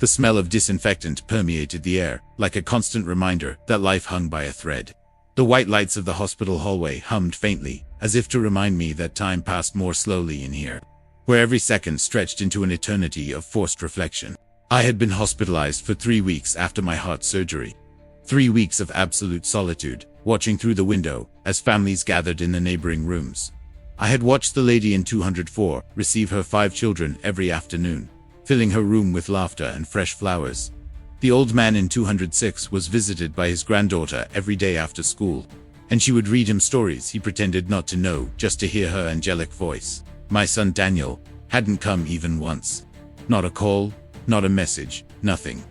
The smell of disinfectant permeated the air, like a constant reminder that life hung by a thread. The white lights of the hospital hallway hummed faintly, as if to remind me that time passed more slowly in here, where every second stretched into an eternity of forced reflection. I had been hospitalized for 3 weeks after my heart surgery. 3 weeks of absolute solitude, watching through the window as families gathered in the neighboring rooms. I had watched the lady in 204 receive her 5 children every afternoon, filling her room with laughter and fresh flowers. The old man in 206 was visited by his granddaughter every day after school, and she would read him stories he pretended not to know just to hear her angelic voice. My son Daniel hadn't come even once. Not a call, not a message, nothing.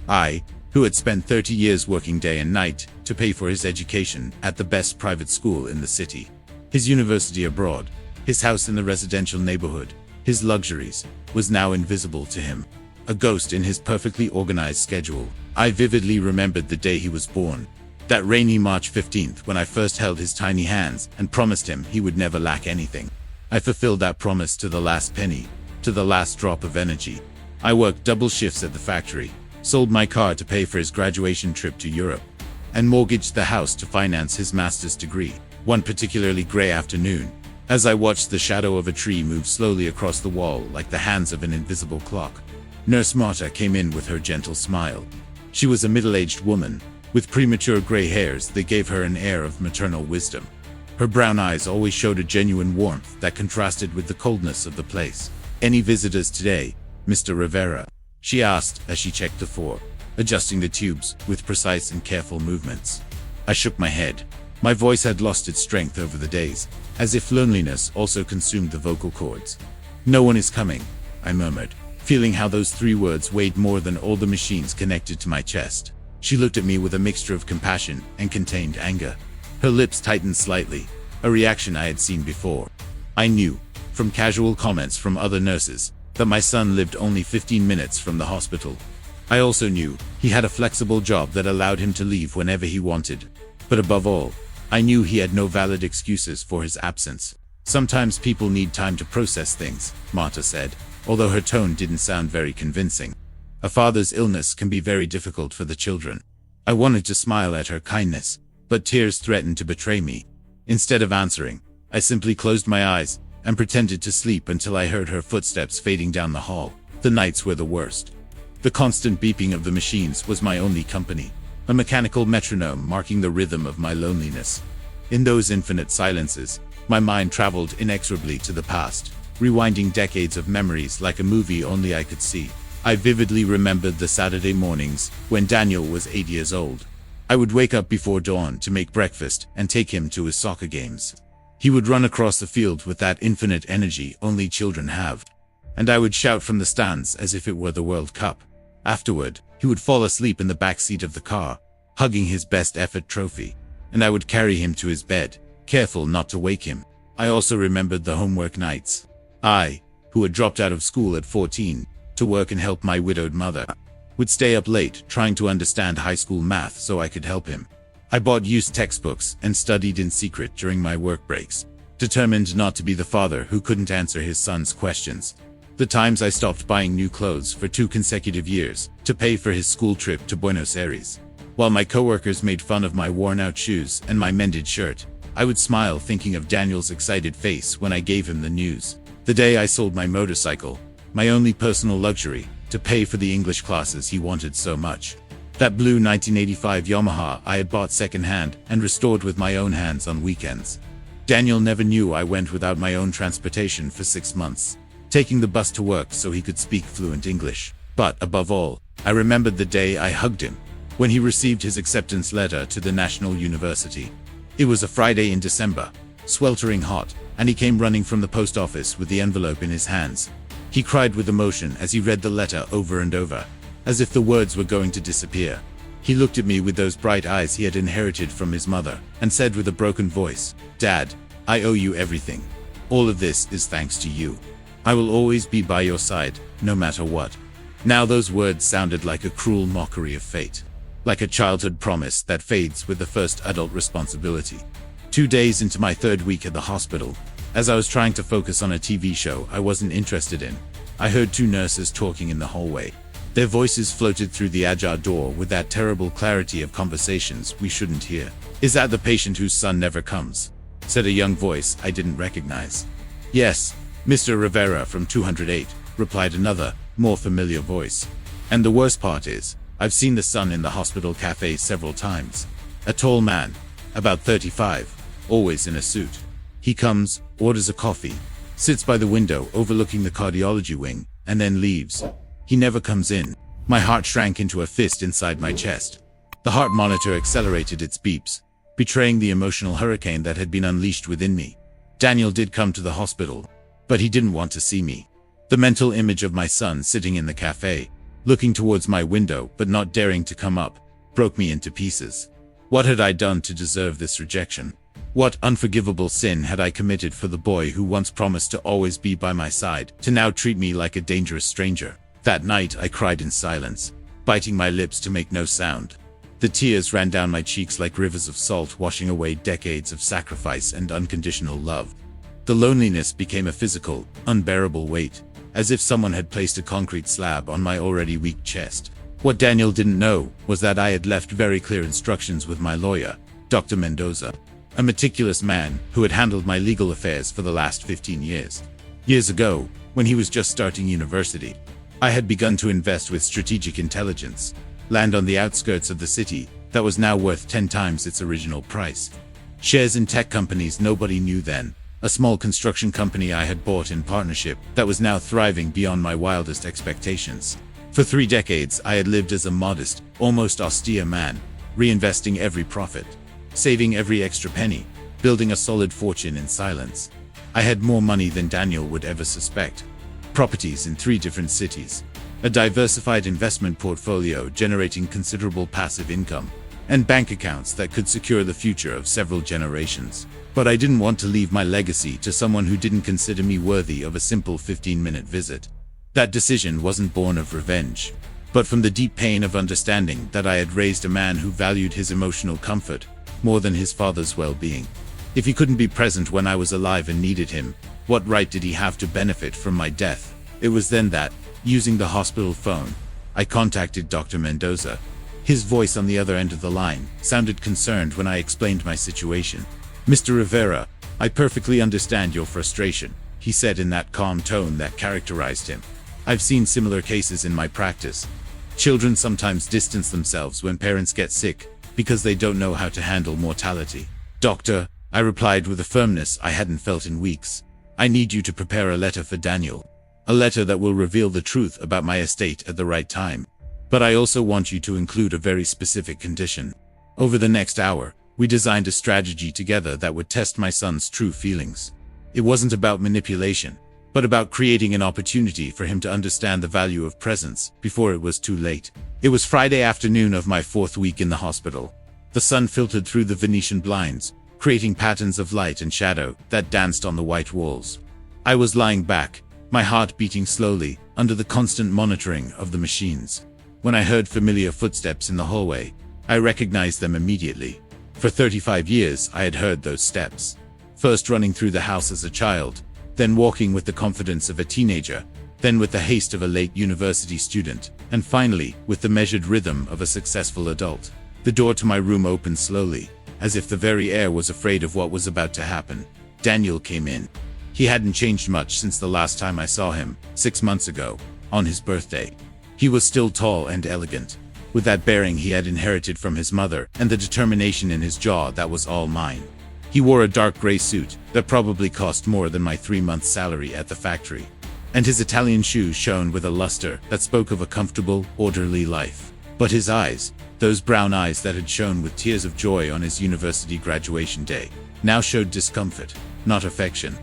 I, who had spent 30 years working day and night to pay for his education at the best private school in the city, his university abroad, his house in the residential neighborhood, his luxuries, was now invisible to him. A ghost in his perfectly organized schedule. I vividly remembered the day he was born. That rainy March 15th when I first held his tiny hands and promised him he would never lack anything. I fulfilled that promise to the last penny, to the last drop of energy. I worked double shifts at the factory, sold my car to pay for his graduation trip to Europe, and mortgaged the house to finance his master's degree. One particularly gray afternoon, as I watched the shadow of a tree move slowly across the wall like the hands of an invisible clock, Nurse Marta came in with her gentle smile. She was a middle-aged woman, with premature gray hairs that gave her an air of maternal wisdom. Her brown eyes always showed a genuine warmth that contrasted with the coldness of the place. "Any visitors today, Mr. Rivera?" she asked as she checked the floor, adjusting the tubes with precise and careful movements. I shook my head. My voice had lost its strength over the days, as if loneliness also consumed the vocal cords. "No one is coming," I murmured, feeling how those 3 words weighed more than all the machines connected to my chest. She looked at me with a mixture of compassion and contained anger. Her lips tightened slightly, a reaction I had seen before. I knew, from casual comments from other nurses, that my son lived only 15 minutes from the hospital. I also knew he had a flexible job that allowed him to leave whenever he wanted. But above all, I knew he had no valid excuses for his absence. "Sometimes people need time to process things," Marta said, although her tone didn't sound very convincing. "A father's illness can be very difficult for the children." I wanted to smile at her kindness, but tears threatened to betray me. Instead of answering, I simply closed my eyes and pretended to sleep until I heard her footsteps fading down the hall. The nights were the worst. The constant beeping of the machines was my only company, a mechanical metronome marking the rhythm of my loneliness. In those infinite silences, my mind traveled inexorably to the past, rewinding decades of memories like a movie only I could see. I vividly remembered the Saturday mornings when Daniel was 8 years old. I would wake up before dawn to make breakfast and take him to his soccer games. He would run across the field with that infinite energy only children have, and I would shout from the stands as if it were the World Cup. Afterward, he would fall asleep in the back seat of the car, hugging his best effort trophy, and I would carry him to his bed, careful not to wake him. I also remembered the homework nights. I, who had dropped out of school at 14 to work and help my widowed mother, would stay up late trying to understand high school math so I could help him. I bought used textbooks and studied in secret during my work breaks, determined not to be the father who couldn't answer his son's questions. The times I stopped buying new clothes for 2 consecutive years to pay for his school trip to Buenos Aires. While my coworkers made fun of my worn-out shoes and my mended shirt, I would smile thinking of Daniel's excited face when I gave him the news. The day I sold my motorcycle, my only personal luxury, to pay for the English classes he wanted so much. That blue 1985 Yamaha I had bought secondhand and restored with my own hands on weekends. Daniel never knew I went without my own transportation for 6 months, taking the bus to work so he could speak fluent English. But above all, I remembered the day I hugged him, when he received his acceptance letter to the National University. It was a Friday in December, sweltering hot, and he came running from the post office with the envelope in his hands. He cried with emotion as he read the letter over and over, as if the words were going to disappear. He looked at me with those bright eyes he had inherited from his mother, and said with a broken voice, "Dad, I owe you everything. All of this is thanks to you. I will always be by your side, no matter what." Now those words sounded like a cruel mockery of fate, like a childhood promise that fades with the first adult responsibility. 2 days into my 3rd week at the hospital, as I was trying to focus on a TV show I wasn't interested in, I heard 2 nurses talking in the hallway. Their voices floated through the ajar door with that terrible clarity of conversations we shouldn't hear. "Is that the patient whose son never comes?" said a young voice I didn't recognize. "Yes, Mr. Rivera from 208, replied another, more familiar voice. "And the worst part is, I've seen the son in the hospital cafe several times. A tall man, about 35, always in a suit. He comes, orders a coffee, sits by the window overlooking the cardiology wing, and then leaves. He never comes in." My heart shrank into a fist inside my chest. The heart monitor accelerated its beeps, betraying the emotional hurricane that had been unleashed within me. Daniel did come to the hospital, but he didn't want to see me. The mental image of my son sitting in the cafe, looking towards my window but not daring to come up, broke me into pieces. What had I done to deserve this rejection? What unforgivable sin had I committed for the boy who once promised to always be by my side, to now treat me like a dangerous stranger? That night I cried in silence, biting my lips to make no sound. The tears ran down my cheeks like rivers of salt, washing away decades of sacrifice and unconditional love. The loneliness became a physical, unbearable weight, as if someone had placed a concrete slab on my already weak chest. What Daniel didn't know was that I had left very clear instructions with my lawyer, Dr. Mendoza, a meticulous man who had handled my legal affairs for the last 15 years. Years ago, when he was just starting university, I had begun to invest with Strategic Intelligence, land on the outskirts of the city that was now worth 10 times its original price. Shares in tech companies nobody knew then, a small construction company I had bought in partnership that was now thriving beyond my wildest expectations. For 3 decades, I had lived as a modest, almost austere man, reinvesting every profit, saving every extra penny, building a solid fortune in silence. I had more money than Daniel would ever suspect. Properties in 3 different cities, a diversified investment portfolio generating considerable passive income, and bank accounts that could secure the future of several generations. But I didn't want to leave my legacy to someone who didn't consider me worthy of a simple 15-minute visit. That decision wasn't born of revenge, but from the deep pain of understanding that I had raised a man who valued his emotional comfort more than his father's well-being. If he couldn't be present when I was alive and needed him, what right did he have to benefit from my death? It was then that, using the hospital phone, I contacted Dr. Mendoza. His voice on the other end of the line sounded concerned when I explained my situation. "Mr. Rivera, I perfectly understand your frustration," he said in that calm tone that characterized him. "I've seen similar cases in my practice. Children sometimes distance themselves when parents get sick because they don't know how to handle mortality." "Doctor," I replied with a firmness I hadn't felt in weeks, "I need you to prepare a letter for Daniel. A letter that will reveal the truth about my estate at the right time. But I also want you to include a very specific condition." Over the next hour, we designed a strategy together that would test my son's true feelings. It wasn't about manipulation, but about creating an opportunity for him to understand the value of presence before it was too late. It was Friday afternoon of my 4th week in the hospital. The sun filtered through the Venetian blinds, creating patterns of light and shadow that danced on the white walls. I was lying back, my heart beating slowly under the constant monitoring of the machines. When I heard familiar footsteps in the hallway, I recognized them immediately. For 35 years, I had heard those steps. First running through the house as a child, then walking with the confidence of a teenager, then with the haste of a late university student, and finally, with the measured rhythm of a successful adult. The door to my room opened slowly, as if the very air was afraid of what was about to happen. Daniel came in. He hadn't changed much since the last time I saw him, 6 months ago, on his birthday. He was still tall and elegant, with that bearing he had inherited from his mother and the determination in his jaw that was all mine. He wore a dark gray suit that probably cost more than my 3-month salary at the factory, and his Italian shoes shone with a luster that spoke of a comfortable, orderly life. But his eyes, those brown eyes that had shone with tears of joy on his university graduation day, now showed discomfort, not affection.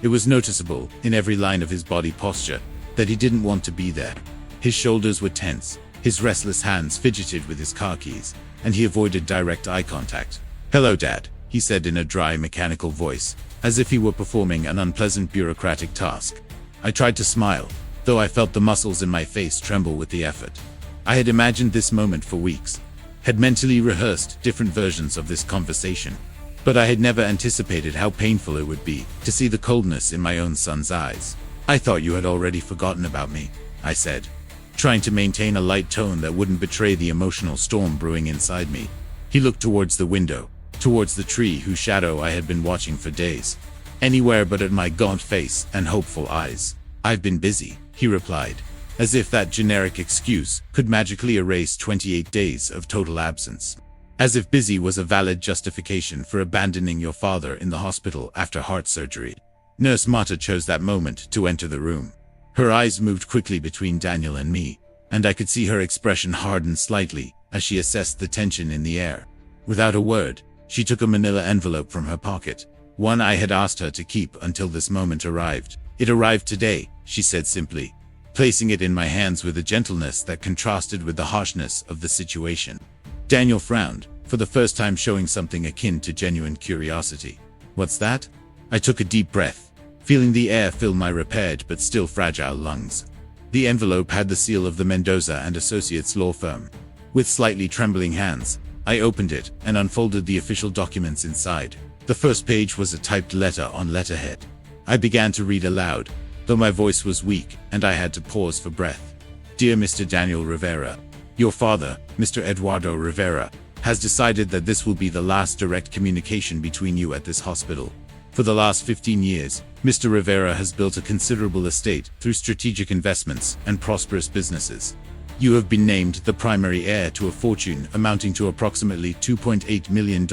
It was noticeable, in every line of his body posture, that he didn't want to be there. His shoulders were tense, his restless hands fidgeted with his car keys, and he avoided direct eye contact. "Hello, Dad," he said in a dry, mechanical voice, as if he were performing an unpleasant bureaucratic task. I tried to smile, though I felt the muscles in my face tremble with the effort. I had imagined this moment for weeks, had mentally rehearsed different versions of this conversation, but I had never anticipated how painful it would be to see the coldness in my own son's eyes. "I thought you had already forgotten about me," I said. trying to maintain a light tone that wouldn't betray the emotional storm brewing inside me. He looked towards the window, towards the tree whose shadow I had been watching for days. Anywhere but at my gaunt face and hopeful eyes. "I've been busy," he replied, as if that generic excuse could magically erase 28 days of total absence. As if busy was a valid justification for abandoning your father in the hospital after heart surgery. Nurse Marta chose that moment to enter the room. Her eyes moved quickly between Daniel and me, and I could see her expression harden slightly as she assessed the tension in the air. Without a word, she took a manila envelope from her pocket, one I had asked her to keep until this moment arrived. "It arrived today," she said simply, placing it in my hands with a gentleness that contrasted with the harshness of the situation. Daniel frowned, for the first time showing something akin to genuine curiosity. "What's that?" I took a deep breath, feeling the air fill my repaired but still fragile lungs. The envelope had the seal of the Mendoza and Associates law firm. With slightly trembling hands, I opened it and unfolded the official documents inside. The first page was a typed letter on letterhead. I began to read aloud, though my voice was weak and I had to pause for breath. "Dear Mr. Daniel Rivera, your father, Mr. Eduardo Rivera, has decided that this will be the last direct communication between you at this hospital. For the last 15 years, Mr. Rivera has built a considerable estate through strategic investments and prosperous businesses. You have been named the primary heir to a fortune amounting to approximately $2.8 million,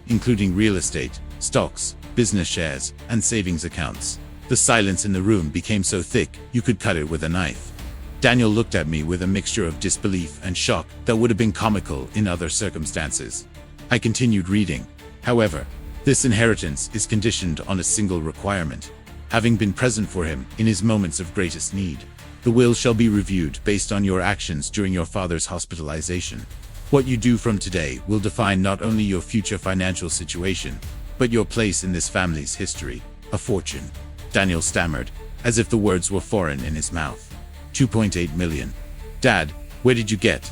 including real estate, stocks, business shares, and savings accounts." The silence in the room became so thick you could cut it with a knife. Daniel looked at me with a mixture of disbelief and shock that would have been comical in other circumstances. I continued reading. "However, this inheritance is conditioned on a single requirement: having been present for him in his moments of greatest need. The will shall be reviewed based on your actions during your father's hospitalization. What you do from today will define not only your future financial situation, but your place in this family's history. A fortune." Daniel stammered, as if the words were foreign in his mouth. "2.8 million. Dad, where did you get...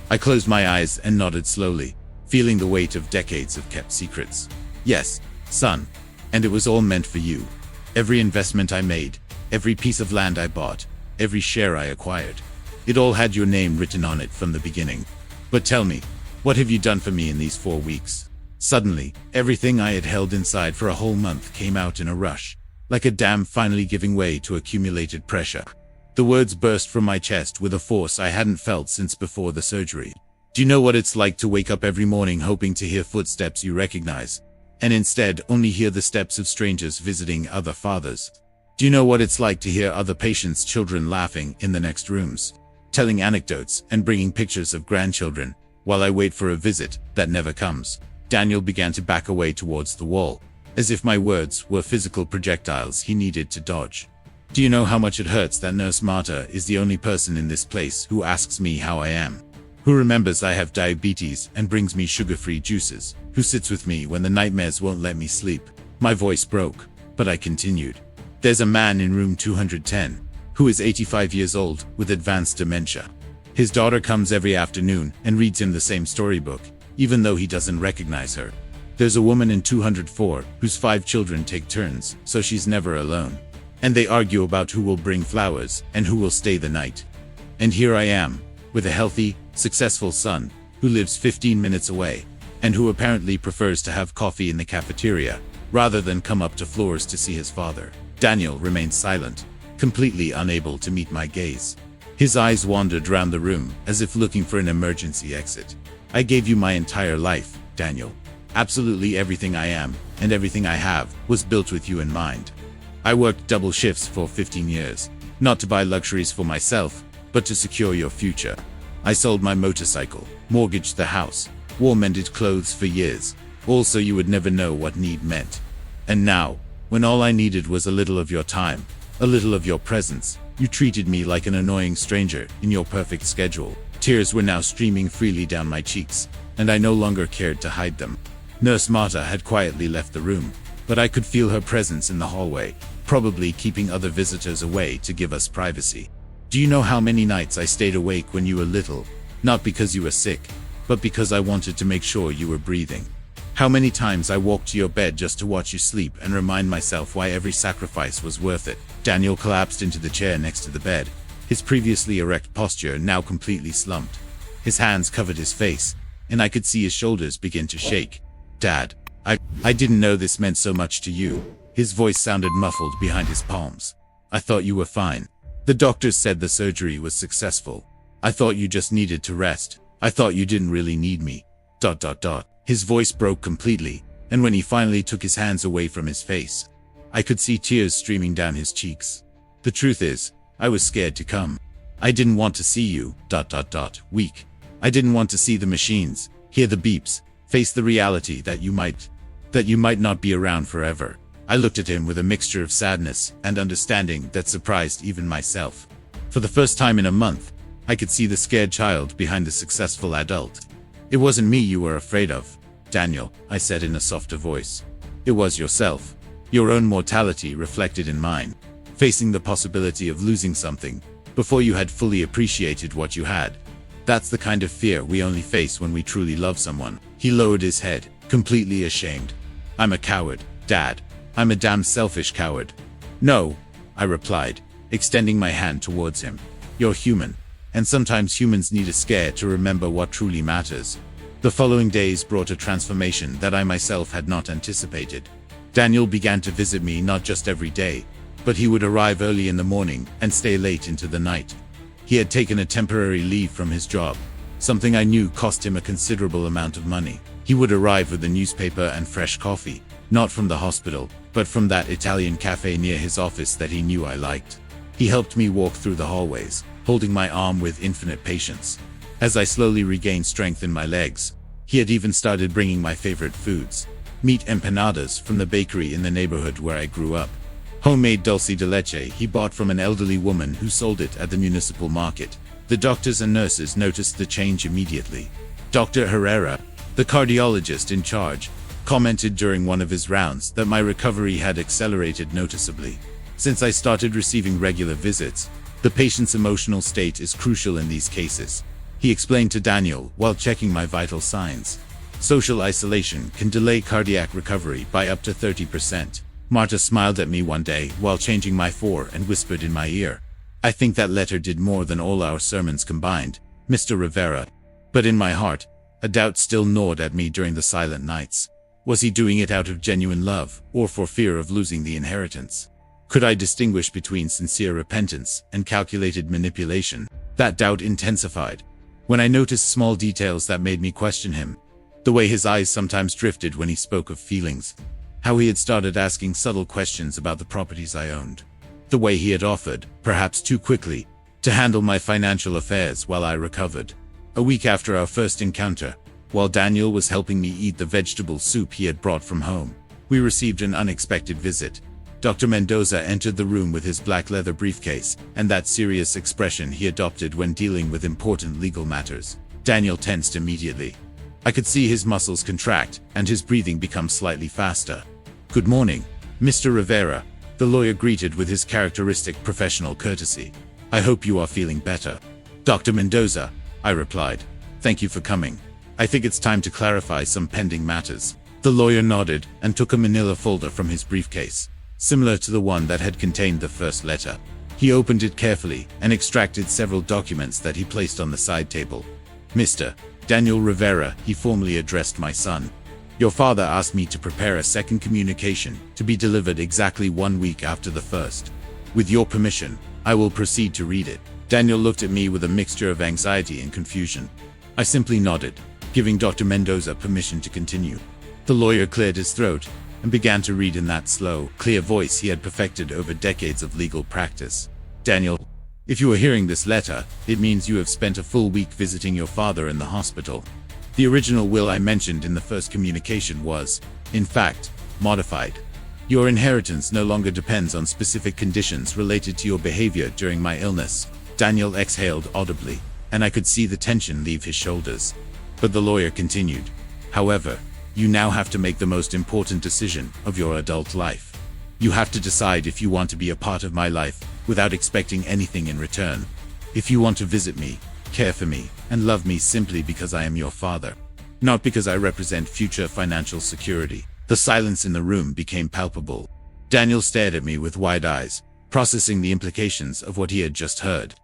I closed my eyes and nodded slowly, feeling the weight of decades of kept secrets. "Yes, son. And it was all meant for you. Every investment I made, every piece of land I bought, every share I acquired. It all had your name written on it from the beginning. But tell me, what have you done for me in these 4 weeks?" Suddenly, everything I had held inside for a whole month came out in a rush, like a dam finally giving way to accumulated pressure. The words burst from my chest with a force I hadn't felt since before the surgery. "Do you know what it's like to wake up every morning hoping to hear footsteps you recognize, and instead only hear the steps of strangers visiting other fathers? Do you know what it's like to hear other patients' children laughing in the next rooms, telling anecdotes and bringing pictures of grandchildren, while I wait for a visit that never comes?" Daniel began to back away towards the wall, as if my words were physical projectiles he needed to dodge. "Do you know how much it hurts that Nurse Marta is the only person in this place who asks me how I am? Who remembers I have diabetes and brings me sugar-free juices? Who sits with me when the nightmares won't let me sleep?" My voice broke, but I continued. "There's a man in room 210, who is 85 years old with advanced dementia. His daughter comes every afternoon and reads him the same storybook, even though he doesn't recognize her. There's a woman in 204 whose 5 children take turns, so she's never alone. And they argue about who will bring flowers and who will stay the night. And here I am, with a healthy, successful son, who lives 15 minutes away, and who apparently prefers to have coffee in the cafeteria, rather than come up to floors to see his father." Daniel remained silent, completely unable to meet my gaze. His eyes wandered round the room, as if looking for an emergency exit. "I gave you my entire life, Daniel. Absolutely everything I am, and everything I have, was built with you in mind. I worked double shifts for 15 years, not to buy luxuries for myself, but to secure your future. I sold my motorcycle, mortgaged the house, wore mended clothes for years, all so you would never know what need meant. And now, when all I needed was a little of your time, a little of your presence, you treated me like an annoying stranger in your perfect schedule." Tears were now streaming freely down my cheeks, and I no longer cared to hide them. Nurse Marta had quietly left the room, but I could feel her presence in the hallway, probably keeping other visitors away to give us privacy. "Do you know how many nights I stayed awake when you were little? Not because you were sick, but because I wanted to make sure you were breathing. How many times I walked to your bed just to watch you sleep and remind myself why every sacrifice was worth it." Daniel collapsed into the chair next to the bed, his previously erect posture now completely slumped. His hands covered his face, and I could see his shoulders begin to shake. "Dad, I didn't know this meant so much to you." His voice sounded muffled behind his palms. "I thought you were fine. The doctors said the surgery was successful. I thought you just needed to rest. I thought you didn't really need me. ... His voice broke completely, and when he finally took his hands away from his face, I could see tears streaming down his cheeks. "The truth is, I was scared to come. I didn't want to see you ... weak. I didn't want to see the machines, hear the beeps, face the reality that you might not be around forever." I looked at him with a mixture of sadness and understanding that surprised even myself. For the first time in a month, I could see the scared child behind the successful adult. "It wasn't me you were afraid of, Daniel," I said in a softer voice. "It was yourself. Your own mortality reflected in mine. Facing the possibility of losing something before you had fully appreciated what you had. That's the kind of fear we only face when we truly love someone." He lowered his head, completely ashamed. "I'm a coward, Dad. I'm a damn selfish coward." "No," I replied, extending my hand towards him. "You're human, and sometimes humans need a scare to remember what truly matters." The following days brought a transformation that I myself had not anticipated. Daniel began to visit me not just every day, but he would arrive early in the morning and stay late into the night. He had taken a temporary leave from his job, something I knew cost him a considerable amount of money. He would arrive with a newspaper and fresh coffee, not from the hospital, but from that Italian cafe near his office that he knew I liked. He helped me walk through the hallways, holding my arm with infinite patience. As I slowly regained strength in my legs, he had even started bringing my favorite foods: meat empanadas from the bakery in the neighborhood where I grew up. Homemade dulce de leche he bought from an elderly woman who sold it at the municipal market. The doctors and nurses noticed the change immediately. Dr. Herrera, the cardiologist in charge, commented during one of his rounds that my recovery had accelerated noticeably. Since I started receiving regular visits, the patient's emotional state is crucial in these cases, he explained to Daniel while checking my vital signs. Social isolation can delay cardiac recovery by up to 30%. Marta smiled at me one day while changing my four and whispered in my ear, "I think that letter did more than all our sermons combined, Mr. Rivera." But in my heart, a doubt still gnawed at me during the silent nights. Was he doing it out of genuine love, or for fear of losing the inheritance? Could I distinguish between sincere repentance and calculated manipulation? That doubt intensified when I noticed small details that made me question him. The way his eyes sometimes drifted when he spoke of feelings. How he had started asking subtle questions about the properties I owned. The way he had offered, perhaps too quickly, to handle my financial affairs while I recovered. A week after our first encounter, while Daniel was helping me eat the vegetable soup he had brought from home, we received an unexpected visit. Dr. Mendoza entered the room with his black leather briefcase and that serious expression he adopted when dealing with important legal matters. Daniel tensed immediately. I could see his muscles contract and his breathing become slightly faster. "Good morning, Mr. Rivera," the lawyer greeted with his characteristic professional courtesy. "I hope you are feeling better." "Dr. Mendoza," I replied, "thank you for coming. I think it's time to clarify some pending matters." The lawyer nodded and took a manila folder from his briefcase, similar to the one that had contained the first letter. He opened it carefully and extracted several documents that he placed on the side table. "Mr. Daniel Rivera," he formally addressed my son. "Your father asked me to prepare a second communication to be delivered exactly 1 week after the first. With your permission, I will proceed to read it." Daniel looked at me with a mixture of anxiety and confusion. I simply nodded, giving Dr. Mendoza permission to continue. The lawyer cleared his throat and began to read in that slow, clear voice he had perfected over decades of legal practice. "Daniel, if you are hearing this letter, it means you have spent a full week visiting your father in the hospital. The original will I mentioned in the first communication was, in fact, modified. Your inheritance no longer depends on specific conditions related to your behavior during my illness." Daniel exhaled audibly, and I could see the tension leave his shoulders. But the lawyer continued, "However, you now have to make the most important decision of your adult life. You have to decide if you want to be a part of my life without expecting anything in return. If you want to visit me, care for me, and love me simply because I am your father, not because I represent future financial security." The silence in the room became palpable. Daniel stared at me with wide eyes, processing the implications of what he had just heard.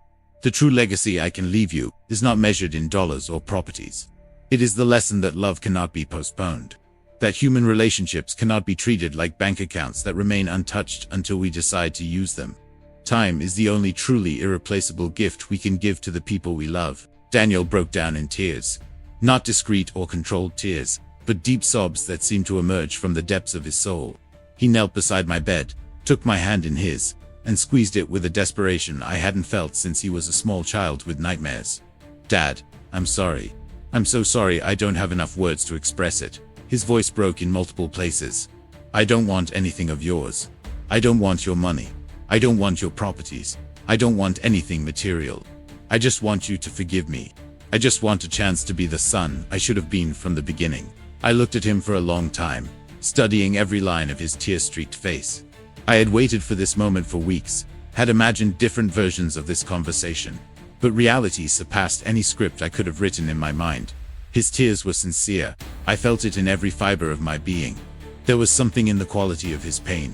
The true legacy I can leave you is not measured in dollars or properties. It is the lesson that love cannot be postponed. That human relationships cannot be treated like bank accounts that remain untouched until we decide to use them. Time is the only truly irreplaceable gift we can give to the people we love. Daniel broke down in tears. Not discreet or controlled tears, but deep sobs that seemed to emerge from the depths of his soul. He knelt beside my bed, took my hand in his, and squeezed it with a desperation I hadn't felt since he was a small child with nightmares. "Dad, I'm sorry. I'm so sorry I don't have enough words to express it." His voice broke in multiple places. "I don't want anything of yours. I don't want your money. I don't want your properties. I don't want anything material. I just want you to forgive me. I just want a chance to be the son I should have been from the beginning." I looked at him for a long time, studying every line of his tear-streaked face. I had waited for this moment for weeks, had imagined different versions of this conversation, but reality surpassed any script I could have written in my mind. His tears were sincere. I felt it in every fiber of my being. There was something in the quality of his pain,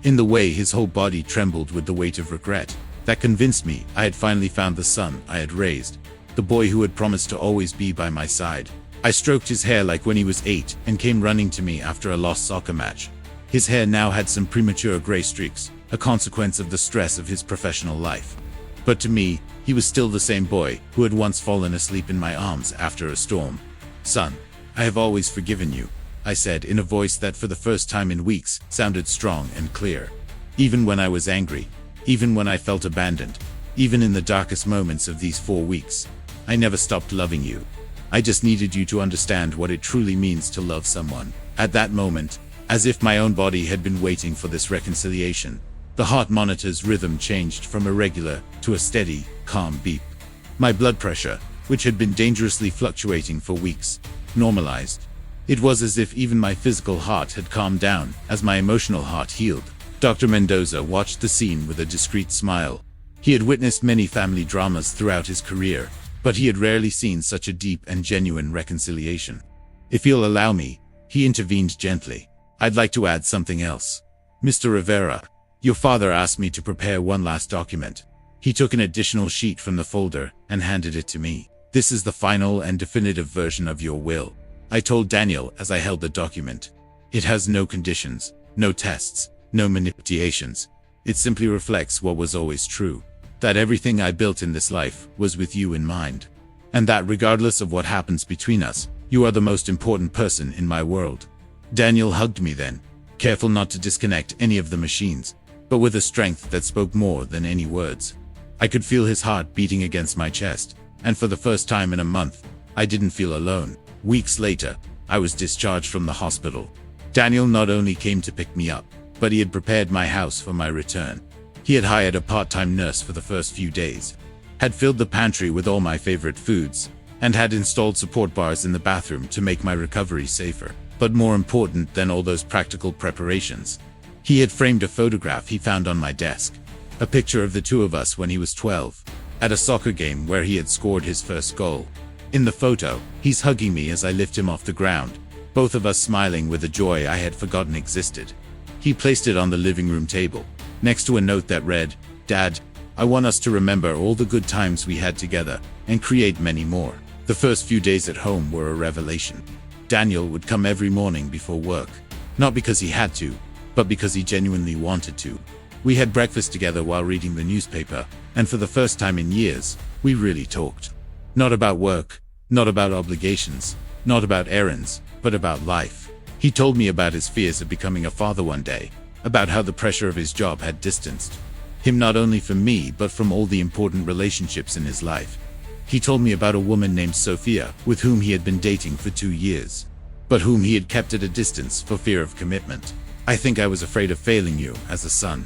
in the way his whole body trembled with the weight of regret, that convinced me I had finally found the son I had raised, the boy who had promised to always be by my side. I stroked his hair like when he was 8 and came running to me after a lost soccer match. His hair now had some premature gray streaks, a consequence of the stress of his professional life. But to me, he was still the same boy who had once fallen asleep in my arms after a storm. "Son, I have always forgiven you," I said in a voice that for the first time in weeks sounded strong and clear. "Even when I was angry, even when I felt abandoned, even in the darkest moments of these 4 weeks, I never stopped loving you. I just needed you to understand what it truly means to love someone." At that moment, as if my own body had been waiting for this reconciliation, the heart monitor's rhythm changed from irregular to a steady, calm beat. My blood pressure, which had been dangerously fluctuating for weeks, normalized. It was as if even my physical heart had calmed down as my emotional heart healed. Dr. Mendoza watched the scene with a discreet smile. He had witnessed many family dramas throughout his career, but he had rarely seen such a deep and genuine reconciliation. "If you'll allow me," he intervened gently, "I'd like to add something else. Mr. Rivera, your father asked me to prepare one last document." He took an additional sheet from the folder and handed it to me. "This is the final and definitive version of your will," I told Daniel as I held the document. "It has no conditions, no tests, no manipulations. It simply reflects what was always true. That everything I built in this life was with you in mind. And that regardless of what happens between us, you are the most important person in my world." Daniel hugged me then, careful not to disconnect any of the machines, but with a strength that spoke more than any words. I could feel his heart beating against my chest, and for the first time in a month, I didn't feel alone. Weeks later, I was discharged from the hospital. Daniel not only came to pick me up, but he had prepared my house for my return. He had hired a part-time nurse for the first few days, had filled the pantry with all my favorite foods, and had installed support bars in the bathroom to make my recovery safer. But more important than all those practical preparations, he had framed a photograph he found on my desk, a picture of the two of us when he was 12, at a soccer game where he had scored his first goal. In the photo, he's hugging me as I lift him off the ground, both of us smiling with a joy I had forgotten existed. He placed it on the living room table, next to a note that read, "Dad, I want us to remember all the good times we had together, and create many more." The first few days at home were a revelation. Daniel would come every morning before work, not because he had to, but because he genuinely wanted to. We had breakfast together while reading the newspaper, and for the first time in years, we really talked. Not about work, not about obligations, not about errands, but about life. He told me about his fears of becoming a father one day, about how the pressure of his job had distanced him not only from me but from all the important relationships in his life. He told me about a woman named Sophia with whom he had been dating for 2 years, but whom he had kept at a distance for fear of commitment. "I think I was afraid of failing you as a son,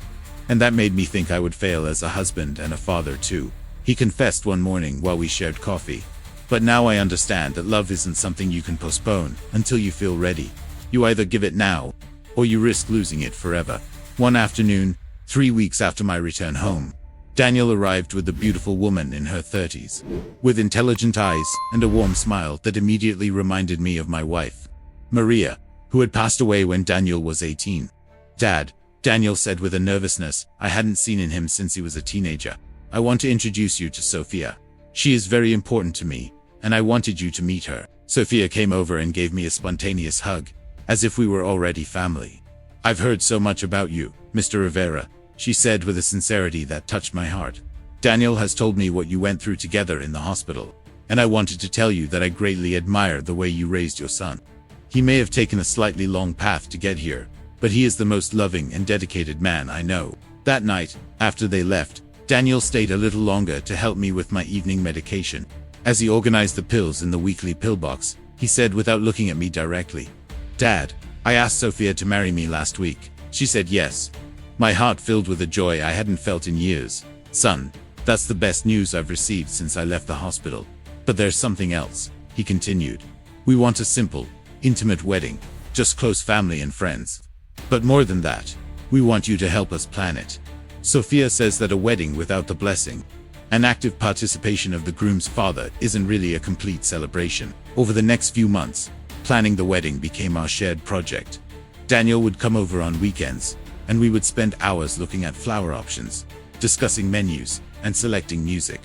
and that made me think I would fail as a husband and a father too," he confessed one morning while we shared coffee. "But now I understand that love isn't something you can postpone until you feel ready. You either give it now, or you risk losing it forever." One afternoon, 3 weeks after my return home, Daniel arrived with a beautiful woman in her 30s, with intelligent eyes and a warm smile that immediately reminded me of my wife, Maria, who had passed away when Daniel was 18. "Dad," Daniel said with a nervousness I hadn't seen in him since he was a teenager, I want to introduce you to Sophia. She is very important to me, and I wanted you to meet her." Sophia came over and gave me a spontaneous hug, as if we were already family. "I've heard so much about you, Mr. Rivera," she said with a sincerity that touched my heart. "Daniel has told me what you went through together in the hospital, and I wanted to tell you that I greatly admire the way you raised your son. He may have taken a slightly long path to get here, but he is the most loving and dedicated man I know." That night, after they left, Daniel stayed a little longer to help me with my evening medication. As he organized the pills in the weekly pillbox, he said without looking at me directly, "Dad, I asked Sophia to marry me last week. She said yes." My heart filled with a joy I hadn't felt in years. "Son, that's the best news I've received since I left the hospital. But there's something else," he continued. "We want a simple, intimate wedding, just close family and friends. But more than that, we want you to help us plan it. Sophia says that a wedding without the blessing and active participation of the groom's father isn't really a complete celebration." Over the next few months, planning the wedding became our shared project. Daniel would come over on weekends, and we would spend hours looking at flower options, discussing menus, and selecting music.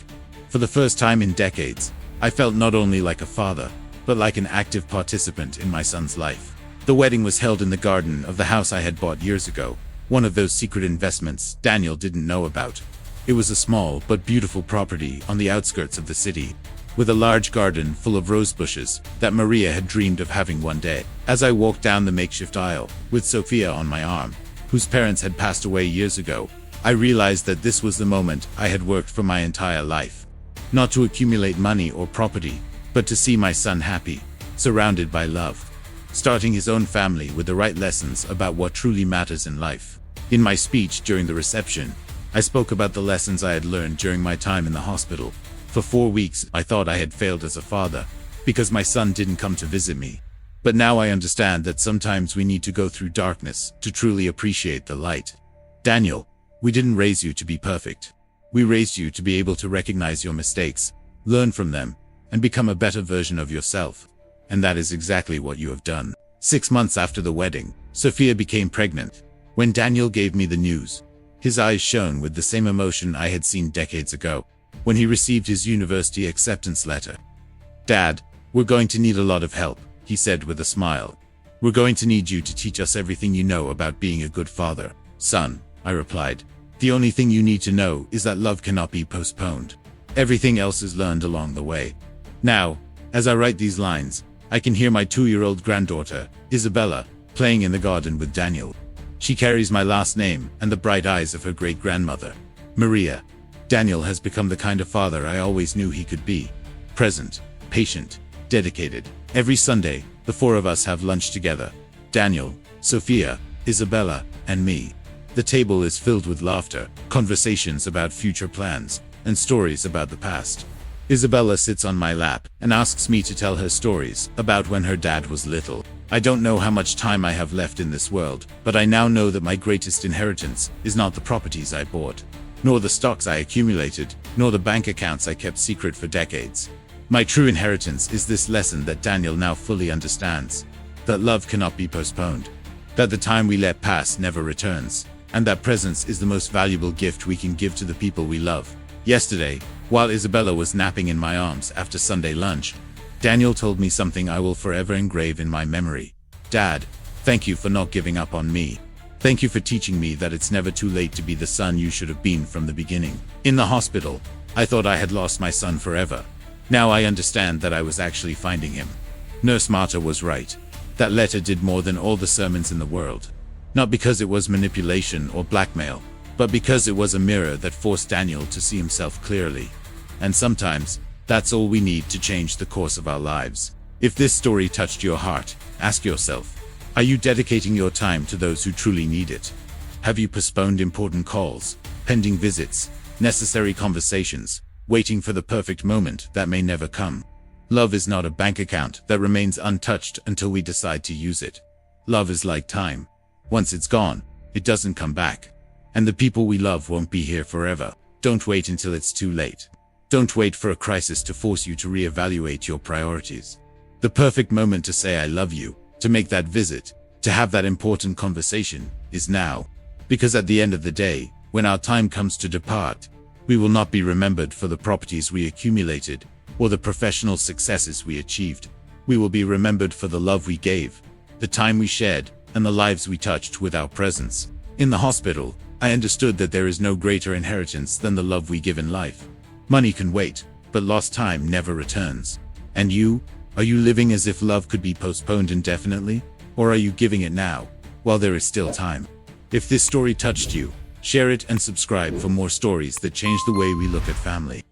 For the first time in decades, I felt not only like a father, but like an active participant in my son's life. The wedding was held in the garden of the house I had bought years ago, one of those secret investments Daniel didn't know about. It was a small but beautiful property on the outskirts of the city, with a large garden full of rose bushes that Maria had dreamed of having one day. As I walked down the makeshift aisle, with Sophia on my arm, whose parents had passed away years ago, I realized that this was the moment I had worked for my entire life. Not to accumulate money or property, but to see my son happy, surrounded by love, starting his own family with the right lessons about what truly matters in life. In my speech during the reception, I spoke about the lessons I had learned during my time in the hospital. For 4 weeks, I thought I had failed as a father, because my son didn't come to visit me. But now I understand that sometimes we need to go through darkness to truly appreciate the light. Daniel, we didn't raise you to be perfect. We raised you to be able to recognize your mistakes, learn from them, and become a better version of yourself. And that is exactly what you have done. 6 months after the wedding, Sophia became pregnant. When Daniel gave me the news, his eyes shone with the same emotion I had seen decades ago, when he received his university acceptance letter. "Dad, we're going to need a lot of help," he said with a smile. "We're going to need you to teach us everything you know about being a good father." "Son," I replied, "the only thing you need to know is that love cannot be postponed. Everything else is learned along the way." Now, as I write these lines, I can hear my 2-year-old granddaughter, Isabella, playing in the garden with Daniel. She carries my last name and the bright eyes of her great-grandmother, Maria. Daniel has become the kind of father I always knew he could be. Present, patient, dedicated. Every Sunday, the 4 of us have lunch together. Daniel, Sophia, Isabella, and me. The table is filled with laughter, conversations about future plans, and stories about the past. Isabella sits on my lap and asks me to tell her stories about when her dad was little. I don't know how much time I have left in this world, but I now know that my greatest inheritance is not the properties I bought, nor the stocks I accumulated, nor the bank accounts I kept secret for decades. My true inheritance is this lesson that Daniel now fully understands: that love cannot be postponed, that the time we let pass never returns, and that presence is the most valuable gift we can give to the people we love. Yesterday, while Isabella was napping in my arms after Sunday lunch, Daniel told me something I will forever engrave in my memory. "Dad, thank you for not giving up on me. Thank you for teaching me that it's never too late to be the son you should have been from the beginning." In the hospital, I thought I had lost my son forever. Now I understand that I was actually finding him. Nurse Marta was right. That letter did more than all the sermons in the world. Not because it was manipulation or blackmail, but because it was a mirror that forced Daniel to see himself clearly. And sometimes, that's all we need to change the course of our lives. If this story touched your heart, ask yourself, are you dedicating your time to those who truly need it? Have you postponed important calls, pending visits, necessary conversations, waiting for the perfect moment that may never come? Love is not a bank account that remains untouched until we decide to use it. Love is like time. Once it's gone, it doesn't come back. And the people we love won't be here forever. Don't wait until it's too late. Don't wait for a crisis to force you to reevaluate your priorities. The perfect moment to say I love you, to make that visit, to have that important conversation, is now. Because at the end of the day, when our time comes to depart, We will not be remembered for the properties we accumulated or the professional successes we achieved. We will be remembered for the love we gave, the time we shared, and the lives we touched with our presence. In the hospital, I understood that there is no greater inheritance than the love we give in life. Money can wait, but lost time never returns. And you? Are you living as if love could be postponed indefinitely? Or are you giving it now, while there is still time? If this story touched you, share it and subscribe for more stories that change the way we look at family.